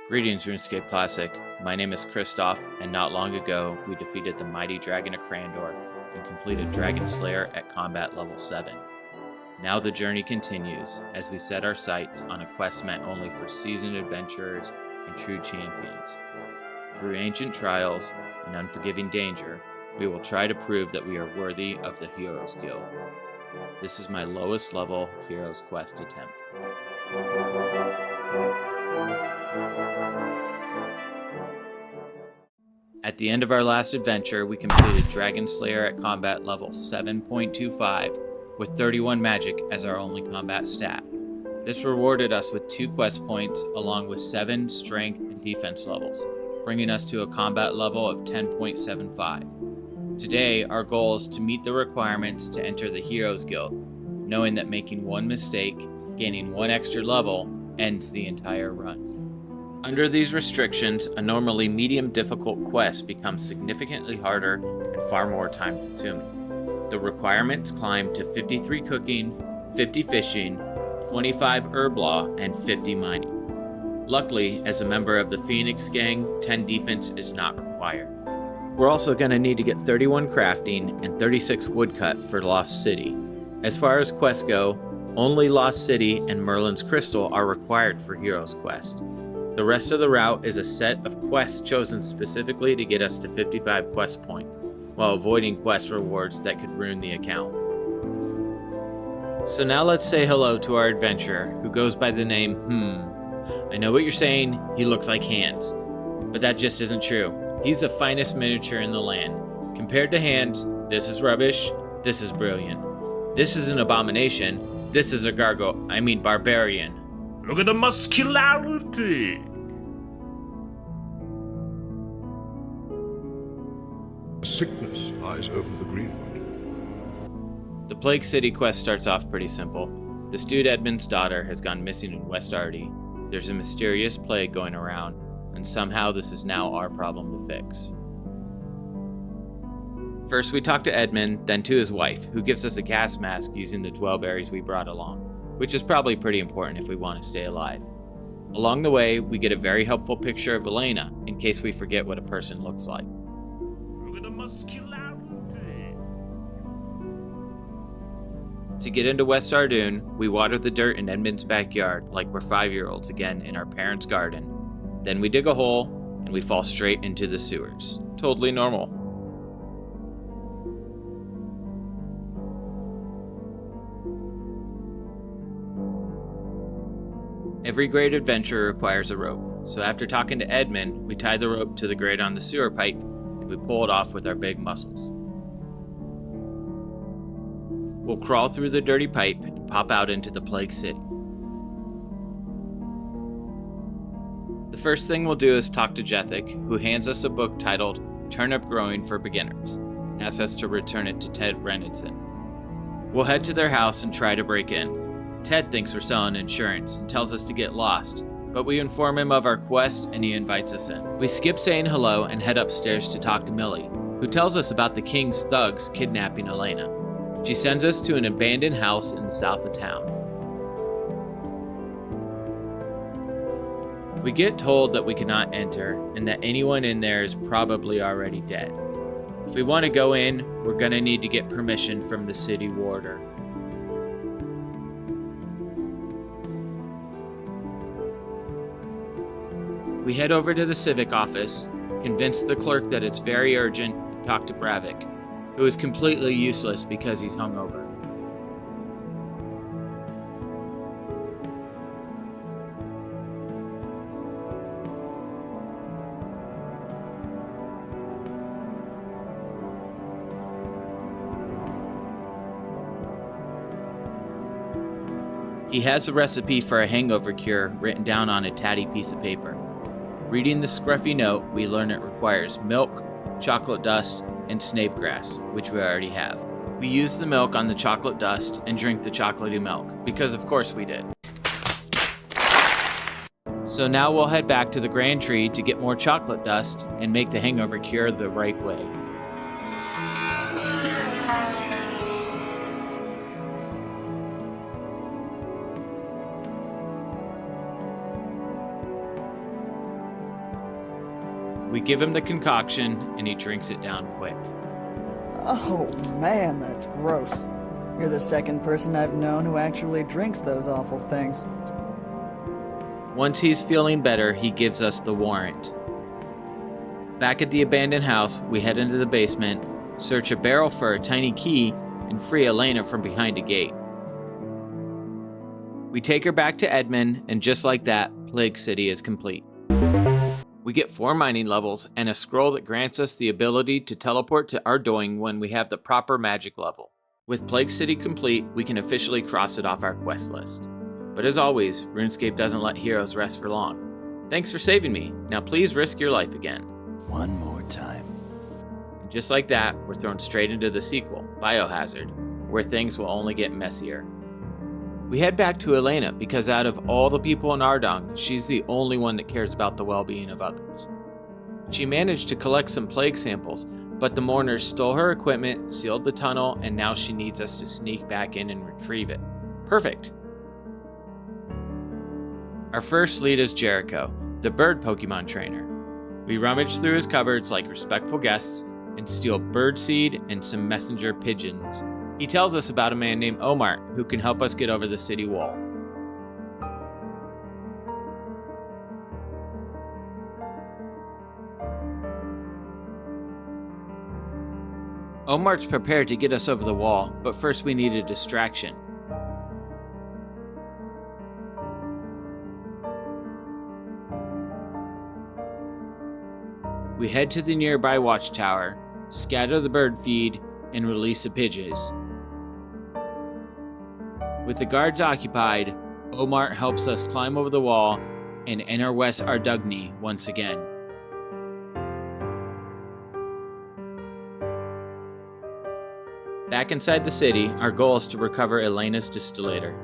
Greetings, Runescape Classic. My name is kRiStOf, and not long ago, we defeated the mighty dragon of Crandor and completed Dragon Slayer at combat level 7. Now the journey continues as we set our sights on a quest meant only for seasoned adventurers and true champions. Through ancient trials and unforgiving danger, we will try to prove that we are worthy of the Heroes Guild. This is my lowest level Heroes Quest attempt. At the end of our last adventure, we completed Dragon Slayer at combat level 7.25 with 31 magic as our only combat stat. This rewarded us with 2 quest points along with 7 strength and defense levels, bringing us to a combat level of 10.75. Today, our goal is to meet the requirements to enter the Heroes Guild, knowing that making one mistake, gaining 1 extra level, ends the entire run. Under these restrictions, a normally medium difficult quest becomes significantly harder and far more time consuming. The requirements climb to 53 cooking, 50 fishing, 25 herb law, and 50 mining. Luckily, as a member of the Phoenix gang, 10 defense is not required. We're also going to need to get 31 crafting and 36 woodcut for Lost City. As far as quests go, only Lost City and Merlin's Crystal are required for Heroes Quest. The rest of the route is a set of quests chosen specifically to get us to 55 quest points, while avoiding quest rewards that could ruin the account. So now let's say hello to our adventurer, who goes by the name I know what you're saying, he looks like Hans, but that just isn't true. He's the finest miniature in the land. Compared to Hans, this is rubbish, this is brilliant. This is an abomination, this is a barbarian. Look at the muscularity! Sickness lies over the greenwood. The Plague City quest starts off pretty simple. The stewed Edmund's daughter has gone missing in West Ardy. There's a mysterious plague going around, and somehow this is now our problem to fix. First we talk to Edmund, then to his wife, who gives us a gas mask using the 12 berries we brought along, which is probably pretty important if we want to stay alive. Along the way, we get a very helpful picture of Elena, in case we forget what a person looks like. Look at the muscularity! To get into West Ardoon, we water the dirt in Edmund's backyard like we're 5-year-olds again in our parents' garden. Then we dig a hole, and we fall straight into the sewers. Totally normal. Every great adventure requires a rope, so after talking to Edmund, we tie the rope to the grate on the sewer pipe, and we pull it off with our big muscles. We'll crawl through the dirty pipe and pop out into the Plague City. The first thing we'll do is talk to Jethic, who hands us a book titled Turnip Growing for Beginners, and asks us to return it to Ted Renninson. We'll head to their house and try to break in. Ted thinks we're selling insurance and tells us to get lost, but we inform him of our quest and he invites us in. We skip saying hello and head upstairs to talk to Millie, who tells us about the king's thugs kidnapping Elena. She sends us to an abandoned house in the south of town. We get told that we cannot enter and that anyone in there is probably already dead. If we want to go in, we're going to need to get permission from the city warder. We head over to the civic office, convince the clerk that it's very urgent, and talk to Bravik, who is completely useless because he's hungover. He has a recipe for a hangover cure written down on a tatty piece of paper. Reading the scruffy note, we learn it requires milk, chocolate dust, and snapegrass, which we already have. We use the milk on the chocolate dust and drink the chocolatey milk, because of course we did. So now we'll head back to the Grand Tree to get more chocolate dust and make the hangover cure the right way. We give him the concoction, and he drinks it down quick. Oh man, that's gross. You're the second person I've known who actually drinks those awful things. Once he's feeling better, he gives us the warrant. Back at the abandoned house, we head into the basement, search a barrel for a tiny key, and free Elena from behind a gate. We take her back to Edmund, and just like that, Plague City is complete. We get 4 mining levels and a scroll that grants us the ability to teleport to Ardoing when we have the proper magic level. With Plague City complete, we can officially cross it off our quest list. But as always, RuneScape doesn't let heroes rest for long. Thanks for saving me. Now please risk your life again. One more time. And just like that, we're thrown straight into the sequel, Biohazard, where things will only get messier. We head back to Elena because out of all the people in Ardong, she's the only one that cares about the well-being of others. She managed to collect some plague samples, but the mourners stole her equipment, sealed the tunnel, and now she needs us to sneak back in and retrieve it. Perfect! Our first lead is Jericho, the bird Pokemon trainer. We rummage through his cupboards like respectful guests and steal birdseed and some messenger pigeons. He tells us about a man named Omar who can help us get over the city wall. Omar's prepared to get us over the wall, but first we need a distraction. We head to the nearby watchtower, scatter the bird feed, and release the pigeons. With the guards occupied, Omar helps us climb over the wall and enter West Ardugny once again. Back inside the city, our goal is to recover Elena's distillator.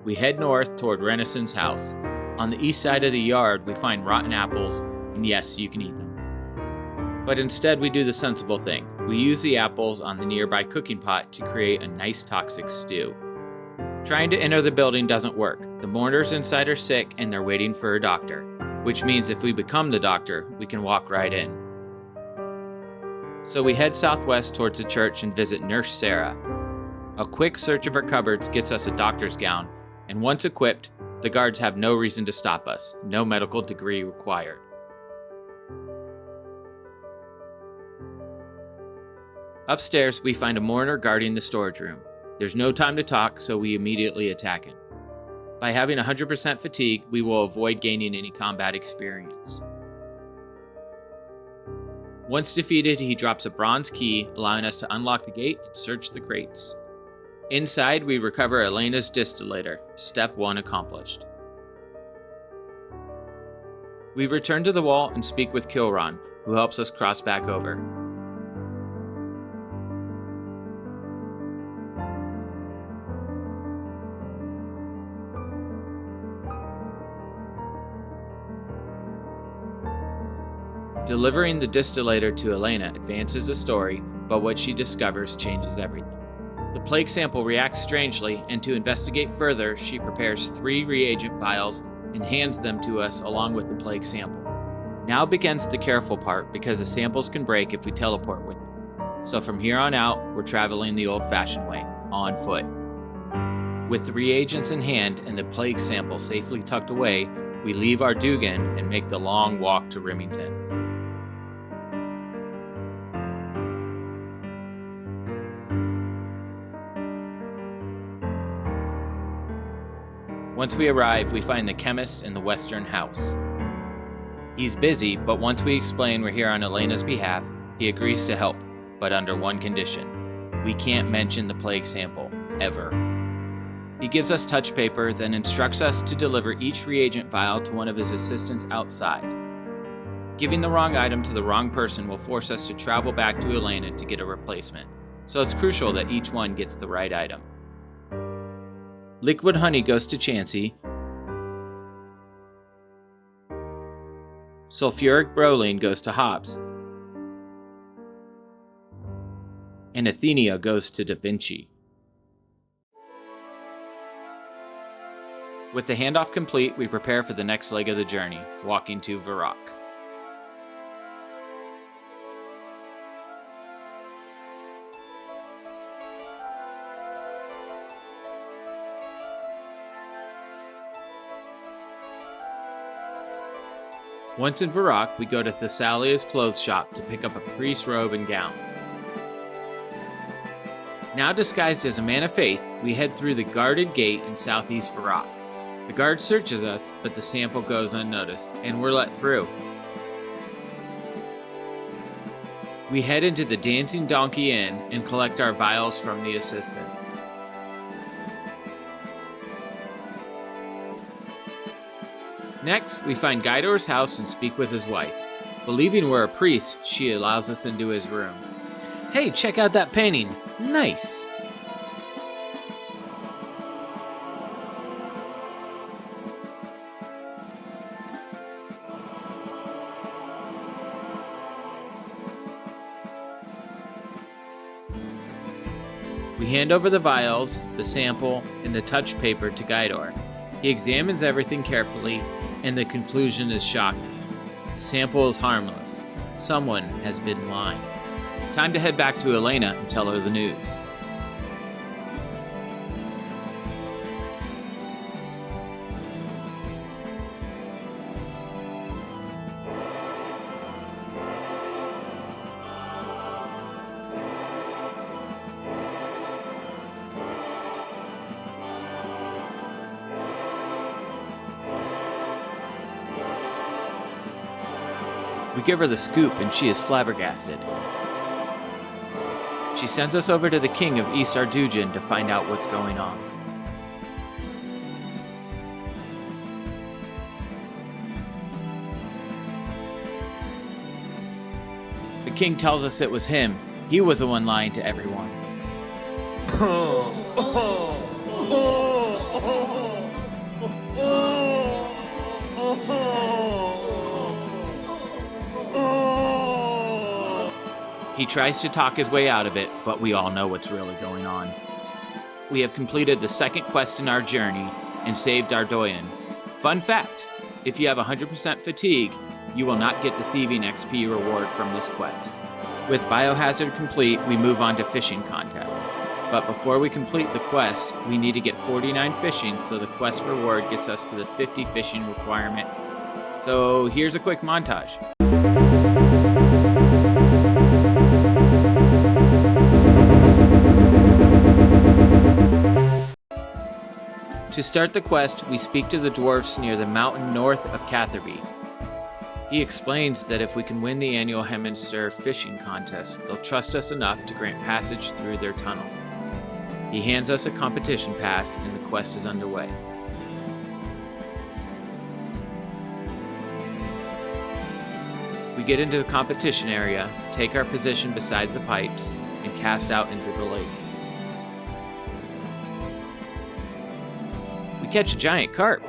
We head north toward Renaissance House. On the east side of the yard, we find rotten apples, and yes, you can eat them. But instead, we do the sensible thing. We use the apples on the nearby cooking pot to create a nice toxic stew. Trying to enter the building doesn't work. The mourners inside are sick and they're waiting for a doctor, which means if we become the doctor, we can walk right in. So we head southwest towards the church and visit Nurse Sarah. A quick search of her cupboards gets us a doctor's gown, and once equipped, the guards have no reason to stop us. No medical degree required. Upstairs, we find a mourner guarding the storage room. There's no time to talk, so we immediately attack him. By having 100% fatigue, we will avoid gaining any combat experience. Once defeated, he drops a bronze key, allowing us to unlock the gate and search the crates. Inside, we recover Elena's distillator. Step 1 accomplished. We return to the wall and speak with Kilron, who helps us cross back over. Delivering the distillator to Elena advances the story, but what she discovers changes everything. The plague sample reacts strangely, and to investigate further, she prepares 3 reagent vials and hands them to us along with the plague sample. Now begins the careful part, because the samples can break if we teleport with them. So from here on out, we're traveling the old-fashioned way, on foot. With the reagents in hand and the plague sample safely tucked away, we leave Ardugan and make the long walk to Remington. Once we arrive, we find the chemist in the western house. He's busy, but once we explain we're here on Elena's behalf, he agrees to help, but under one condition. We can't mention the plague sample, ever. He gives us touch paper, then instructs us to deliver each reagent vial to one of his assistants outside. Giving the wrong item to the wrong person will force us to travel back to Elena to get a replacement, so it's crucial that each one gets the right item. Liquid honey goes to Chansey. Sulfuric bromine goes to Hobbs. And Athenia goes to Da Vinci. With the handoff complete, we prepare for the next leg of the journey, walking to Varrock. Once in Varrock, we go to Thessalia's clothes shop to pick up a priest's robe and gown. Now disguised as a man of faith, we head through the guarded gate in southeast Varrock. The guard searches us, but the sample goes unnoticed, and we're let through. We head into the Dancing Donkey Inn and collect our vials from the assistants. Next, we find Gaidor's house and speak with his wife. Believing we're a priest, she allows us into his room. Hey, check out that painting. Nice. We hand over the vials, the sample, and the touch paper to Gaidor. He examines everything carefully, and the conclusion is shocking. The sample is harmless. Someone has been lying. Time to head back to Elena and tell her the news. We give her the scoop and she is flabbergasted. She sends us over to the king of East Ardujan to find out what's going on. The king tells us it was him. He was the one lying to everyone. He tries to talk his way out of it, but we all know what's really going on. We have completed the second quest in our journey and saved Ardoyan. Fun fact, if you have 100% fatigue, you will not get the thieving XP reward from this quest. With Biohazard complete, we move on to fishing contest. But before we complete the quest, we need to get 49 fishing, so the quest reward gets us to the 50 fishing requirement. So here's a quick montage. To start the quest, we speak to the dwarfs near the mountain north of Catherby. He explains that if we can win the annual Hemister fishing contest, they'll trust us enough to grant passage through their tunnel. He hands us a competition pass and the quest is underway. We get into the competition area, take our position beside the pipes, and cast out into the lake. We catch a giant carp.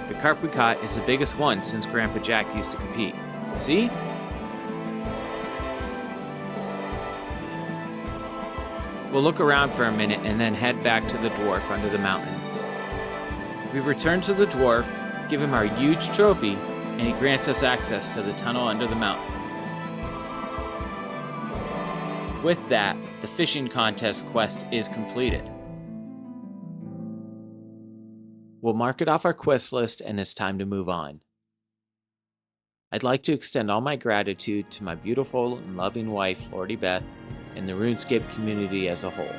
The carp we caught is the biggest one since Grandpa Jack used to compete. See? We'll look around for a minute and then head back to the dwarf under the mountain. We return to the dwarf, give him our huge trophy, and he grants us access to the tunnel under the mountain. With that, the fishing contest quest is completed. We'll mark it off our quest list and it's time to move on. I'd like to extend all my gratitude to my beautiful and loving wife, Lordy Beth, and the RuneScape community as a whole.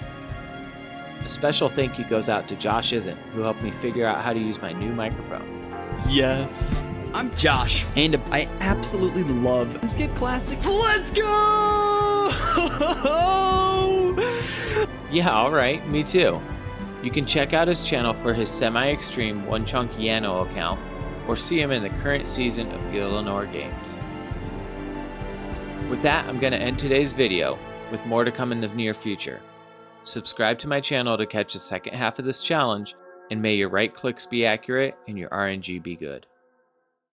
A special thank you goes out to Josh Isn't, who helped me figure out how to use my new microphone. Yes. I'm Josh, and I absolutely love Runescape Classic. Let's go! Yeah, alright, me too. You can check out his channel for his semi-extreme One Chunk Yano account, or see him in the current season of the Eleanor Games. With that, I'm going to end today's video, with more to come in the near future. Subscribe to my channel to catch the second half of this challenge, and may your right clicks be accurate and your RNG be good.